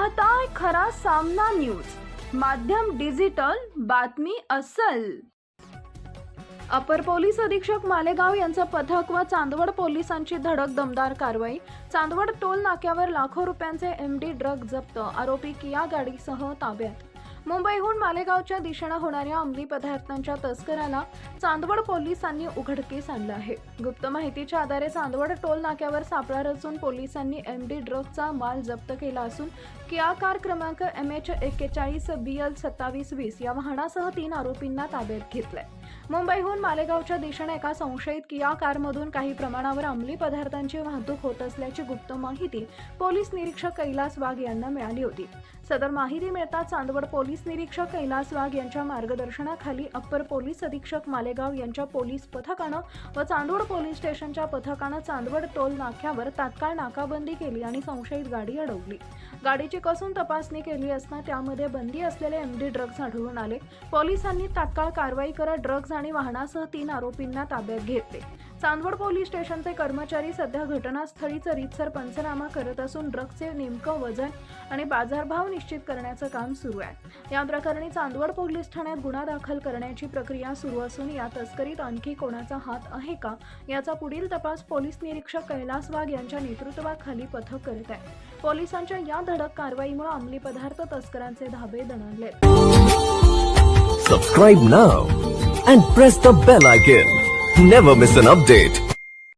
पाहताय खरा सामना न्यूज, माध्यम डिजिटल, बातमी अस्सल। अपर पोलीस अधीक्षक मालेगाव यांचं पथक व चांदवड पोलिसांची धडक, दमदार कारवाई। चांदवड टोल नाक्यावर लाखो रुपयांचे एमडी ड्रग जप्त, आरोपी किया गाडीसह ताब्यात। मुंबईहून मालेगावच्या दिशेने होणाऱ्या अंमली पदार्थांच्या तस्कराला चांदवड पोलिसांनी उघडकीस आणलं आहे। गुप्त माहितीच्या आधारे चांदवड टोल नाक्यावर सापळा रचून पोलिसांनी एमडी ड्रगचा माल जप्त केला असून किया कार क्रमांक MH41BL2720 या वाहनासह 3 आरोपींना ताब्यात घेतलंय। मुंबईहून मालेगावच्या दिशेने एका संशयित किया कारमधून काही प्रमाणावर अंमली पदार्थांची वाहतूक होत असल्याची गुप्त माहिती पोलीस निरीक्षक कैलास वाघ यांना मिळाली होती। सदर माहिती मिळताच चांदवड पोलीस निरीक्षक कैलास वाघ यांच्या मार्गदर्शनाखाली अप्पर पोलीस अधीक्षक मालेगाव यांच्या पोलीस पथकानं व चांदवड पोलीस स्टेशनच्या पथकानं चांदवड टोल नाक्यावर तात्काळ नाकाबंदी केली आणि संशयित गाडी अडवली। गाडीची कसून तपासणी केली असता त्यामध्ये बंदी असलेले एमडी ड्रग्ज आढळून आले। पोलिसांनी तात्काळ कारवाई करत ड्रग्ज आणि वाहनासह 3 आरोपींना ताब्यात घेतले। चांदवड पोलीस स्टेशनचे कर्मचारी सध्या घटनास्थळीच रीतसर पंचनामा करत असून ड्रग्जचे नेमकं वजन आणि बाजारभाव निश्चित करण्याचं काम सुरू आहे। या प्रकरणी चांदवड पोलीस ठाण्यात गुन्हा दाखल करण्याची प्रक्रिया सुरू असून या तस्करीत आणखी कोणाचा हात आहे का याचा पुढील तपास पोलीस निरीक्षक कैलास वाघ यांच्या नेतृत्वाखाली पथक करत आहे। पोलिसांच्या या धडक कारवाईमुळे अंमली पदार्थ तस्करांचे धाबे दणाणले। Subscribe now and press the bell icon. Never miss an update.